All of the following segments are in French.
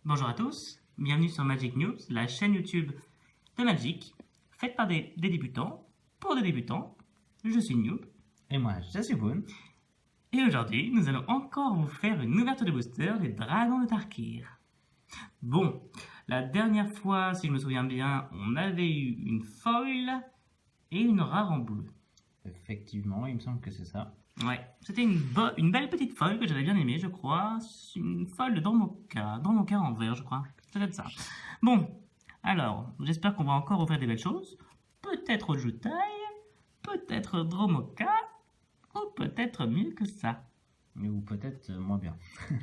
Bonjour à tous, bienvenue sur Magic News, la chaîne YouTube de Magic, faite par des débutants, pour des débutants. Je suis Noob. Et moi, je suis Boone. Et aujourd'hui, nous allons encore vous faire une ouverture de booster des Dragons de Tarkir. Bon, la dernière fois, si je me souviens bien, on avait eu une foil et une rare en bleu. Effectivement, il me semble que c'est ça. Ouais, c'était une belle petite foil que j'avais bien aimée, je crois. Une foil de Dromoka en vert, je crois. Peut-être ça. Bon, alors, j'espère qu'on va encore ouvrir des belles choses. Peut-être Jutai, peut-être Dromoka, ou peut-être mieux que ça. Ou peut-être moins bien.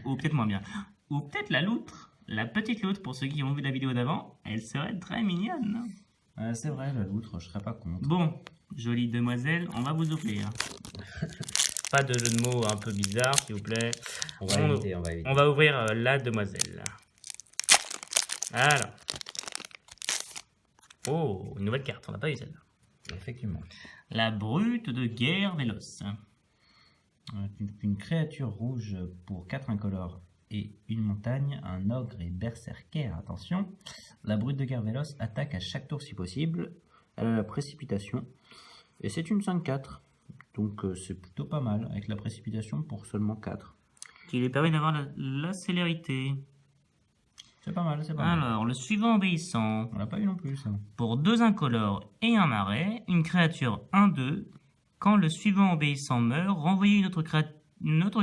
Ou peut-être moins bien. Ou peut-être la loutre. La petite loutre, pour ceux qui ont vu la vidéo d'avant, elle serait très mignonne. C'est vrai, la loutre, je serais pas contre. Bon, jolie demoiselle, on va vous ouvrir. Pas de jeu de mots un peu bizarre, s'il vous plaît. On va éviter. On va ouvrir la demoiselle. Alors. Oh, une nouvelle carte, on n'a pas eu celle-là. Effectivement. La brute de guerre véloce. Une créature rouge pour 4 incolores et une montagne, un ogre et berserker, attention. La brute de guerre véloce attaque à chaque tour si possible. Elle a la précipitation. Et c'est une 5-4. Donc c'est plutôt pas mal avec la précipitation pour seulement 4. Qui lui permet d'avoir la célérité. C'est pas mal, c'est pas mal. Alors, le suivant obéissant. On l'a pas eu non plus ça. Pour 2 incolores et un marais, une créature 1-2. Quand le suivant obéissant meurt, renvoyez une autre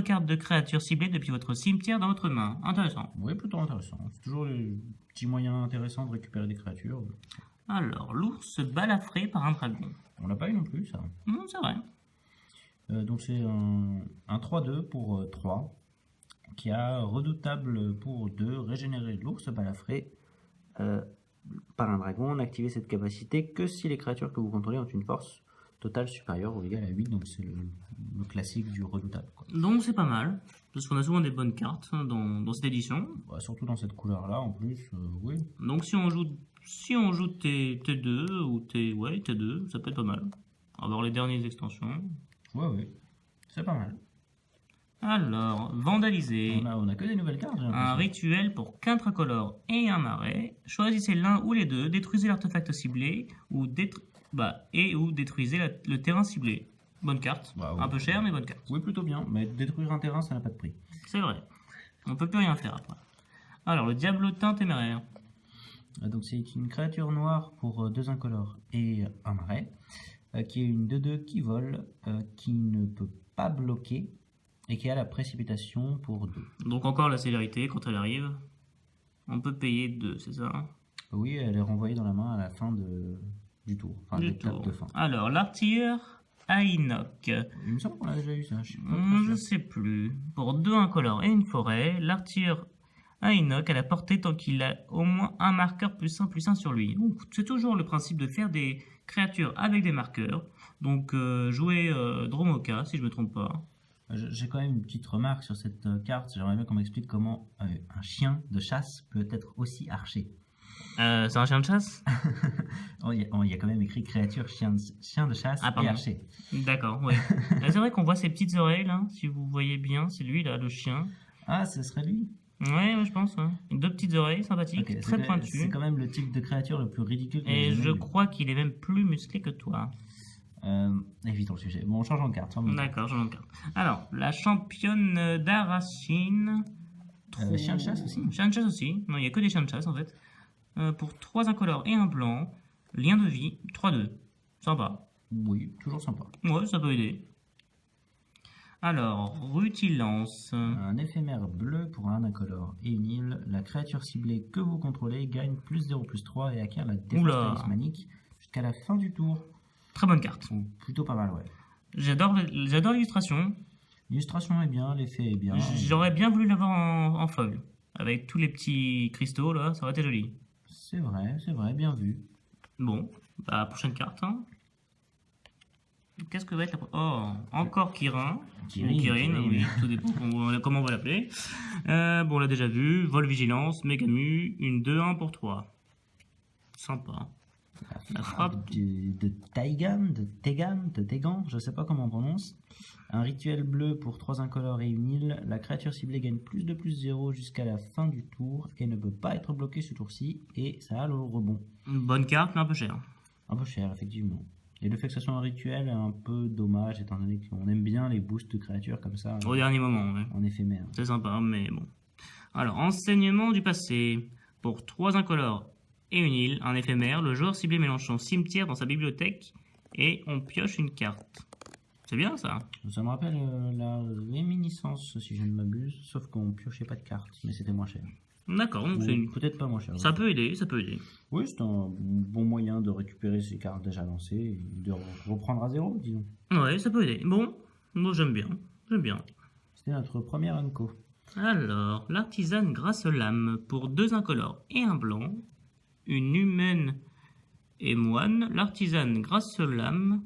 carte de créature ciblée depuis votre cimetière dans votre main. Intéressant. Oui, plutôt intéressant. C'est toujours le petit moyen intéressant de récupérer des créatures. Alors, l'ours balafré par un dragon. On l'a pas eu non plus ça. C'est vrai. Donc c'est un 3-2 pour 3 qui a redoutable pour 2, régénérer l'ours balafré par un dragon. N'activez cette capacité que si les créatures que vous contrôlez ont une force totale supérieure ou égale à 8, donc c'est le classique du redoutable, quoi. Donc c'est pas mal, parce qu'on a souvent des bonnes cartes dans cette édition. Bah, surtout dans cette couleur là en plus, oui. Donc si on joue T2 ou T2, ça peut être pas mal. Avoir les dernières extensions. Ouais, c'est pas mal. Alors, vandaliser. On a que des nouvelles cartes, j'ai l'impression. Un rituel pour 4 incolores et un marais. Choisissez l'un ou les deux, détruisez l'artefact ciblé ou détruisez le terrain ciblé. Bonne carte, Bah, ouais. Un peu cher mais bonne carte. Oui, plutôt bien, mais détruire un terrain ça n'a pas de prix. C'est vrai, on peut plus rien faire après. Alors, le diablotin téméraire. Donc c'est une créature noire pour 2 incolores et un marais, qui est une 2-2 qui vole, qui ne peut pas bloquer et qui a la précipitation pour 2. Donc encore la célérité quand elle arrive. On peut payer 2, c'est ça? Oui, elle est renvoyée dans la main à la fin du tour, enfin de Du l'étape tour. de fin. Alors, l'artilleur Ainok. Il me semble qu'on a déjà eu ça, je sais pas. Je sais plus. Pour 2 incolores et une forêt, l'artilleur Ainok a la portée tant qu'il a au moins un marqueur +1/+1 sur lui. Donc c'est toujours le principe de faire des créatures avec des marqueurs. Donc jouer Dromoka si je me trompe pas. J'ai quand même une petite remarque sur cette carte, j'aimerais bien qu'on m'explique comment un chien de chasse peut être aussi archer. C'est un chien de chasse? Il y a quand même écrit créature chien de chasse et archer. D'accord, oui. C'est vrai qu'on voit ses petites oreilles là, si vous voyez bien, c'est lui là, le chien. Ah, ce serait lui? Ouais, je pense. Ouais. 2 petites oreilles sympathiques, Okay, très pointues. C'est quand même le type de créature le plus ridicule que Et je crois qu'il est même plus musclé que toi. Évitons le sujet. Bon, changeons de carte. D'accord, changeons de carte. Alors, la championne d'Arachine. Chien de chasse aussi? Chien de chasse aussi. Non, il n'y a que des chiens de chasse en fait. Pour 3 incolores et un blanc. Lien de vie, 3-2. Sympa. Oui, toujours sympa. Ouais, ça peut aider. Alors, rutilance. Un éphémère bleu pour un incolore et une île. La créature ciblée que vous contrôlez gagne +0/+3 et acquiert la défense talismanique jusqu'à la fin du tour. Très bonne carte. Plutôt pas mal, ouais. J'adore l'illustration. L'illustration est bien, l'effet est bien. J'aurais bien voulu l'avoir en foil. Avec tous les petits cristaux là, ça aurait été joli. C'est vrai, bien vu. Bon, bah, prochaine carte. Hein. Qu'est-ce que va être la... Oh, encore Kirin. Kirin, oui, tout dépend comment on va l'appeler. Bon, on l'a déjà vu. Vol Vigilance, Mégamu, une 2-1 pour 3. Sympa. La frappe. de Tegan, je sais pas comment on prononce. Un rituel bleu pour 3 incolores et une île. La créature ciblée gagne +2/+0 jusqu'à la fin du tour et ne peut pas être bloquée ce tour-ci. Et ça a le rebond. Une bonne carte, mais un peu cher. Un peu cher, effectivement. Et le fait que ce soit un rituel est un peu dommage, étant donné qu'on aime bien les boosts de créatures comme ça, Au dernier moment, ouais. en éphémère. C'est sympa, mais bon. Alors, enseignement du passé. Pour 3 incolores et une île, un éphémère, le joueur ciblé mélange son cimetière dans sa bibliothèque et on pioche une carte. C'est bien ça. Ça me rappelle la réminiscence, si je ne m'abuse, sauf qu'on piochait pas de cartes, mais c'était moins cher. D'accord, donc c'est une... Peut-être pas moins cher. Ça peut aider, ça peut aider. Oui, c'est un bon moyen de récupérer ces cartes déjà lancées et de reprendre à zéro, disons. Ouais, ça peut aider. Bon, moi j'aime bien, j'aime bien. C'était notre premier Unco. Alors, l'artisane Grasse-Lame pour 2 incolores et un blanc, une humaine et moine, l'artisane Grasse-Lame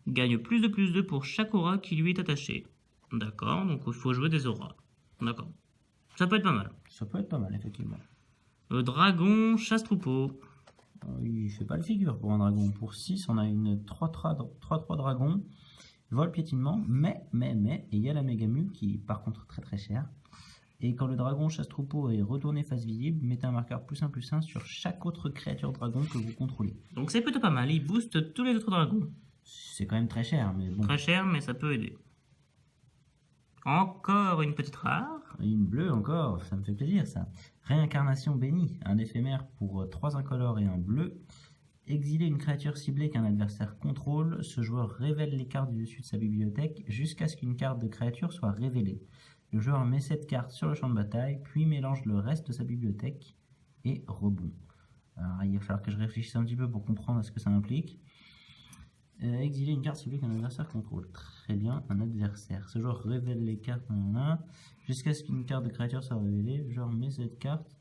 gagne +2/+2 pour chaque aura qui lui est attachée. D'accord, donc il faut jouer des auras. D'accord. Ça peut être pas mal. Ça peut être pas mal, effectivement. Le dragon chasse-troupeau. Il fait pas le figure pour un dragon. Pour 6, on a une 3-3 dragon. Vol piétinement, mais, et il y a la Mégamu qui est par contre très très cher. Et quand le dragon chasse-troupeau est retourné face visible, mettez un marqueur +1/+1 sur chaque autre créature dragon que vous contrôlez. Donc c'est plutôt pas mal, il booste tous les autres dragons. C'est quand même très cher, mais bon. Très cher, mais ça peut aider. Encore une petite rare. Une bleue encore, ça me fait plaisir ça. Réincarnation bénie, un éphémère pour 3 incolores et un bleu. Exiler une créature ciblée qu'un adversaire contrôle, ce joueur révèle les cartes du dessus de sa bibliothèque jusqu'à ce qu'une carte de créature soit révélée. Le joueur met cette carte sur le champ de bataille, puis mélange le reste de sa bibliothèque et rebond. Alors il va falloir que je réfléchisse un petit peu pour comprendre ce que ça implique. Exiler une carte ciblée qu'un adversaire contrôle. Très bien, un adversaire. Ce joueur révèle les cartes jusqu'à ce qu'une carte de créature soit révélée. Le joueur met cette carte.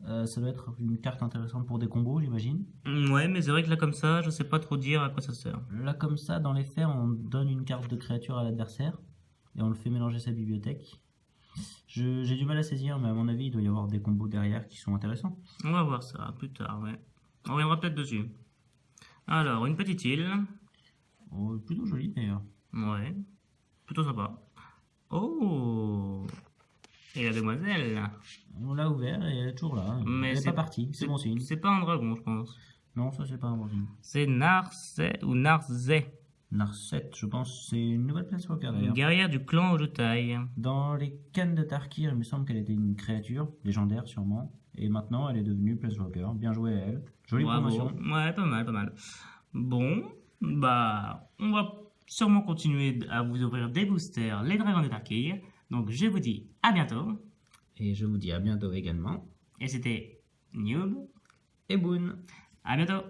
Ça doit être une carte intéressante pour des combos, j'imagine. Ouais, mais c'est vrai que là, comme ça, je sais pas trop dire à quoi ça sert. Là, comme ça, dans les faits, on donne une carte de créature à l'adversaire et on le fait mélanger sa bibliothèque. J'ai du mal à saisir, mais à mon avis, il doit y avoir des combos derrière qui sont intéressants. On va voir ça plus tard, ouais. On reviendra peut-être dessus. Alors, une petite île. Oh, plutôt joli d'ailleurs. Ouais, plutôt sympa. Oh! Et la demoiselle. On l'a ouvert et elle est toujours là. Mais elle n'est c'est- pas partie, c'est bon signe. C'est pas un dragon, je pense. Non, ça c'est pas un bon signe. C'est Narset ou Narzet, Narset, je pense, c'est une nouvelle Planeswalker d'ailleurs. guerrière du clan Ojutai. Dans les cannes de Tarkir, il me semble qu'elle était une créature, légendaire sûrement. Et maintenant, elle est devenue Planeswalker. Bien joué à elle. Jolie Bravo. promotion. Ouais, pas mal, pas mal. Bon, bah, on va sûrement continuer à vous ouvrir des boosters, les dragons de Tarkir. Donc, je vous dis à bientôt. Et je vous dis à bientôt également. Et c'était Noob. Et Boone. À bientôt.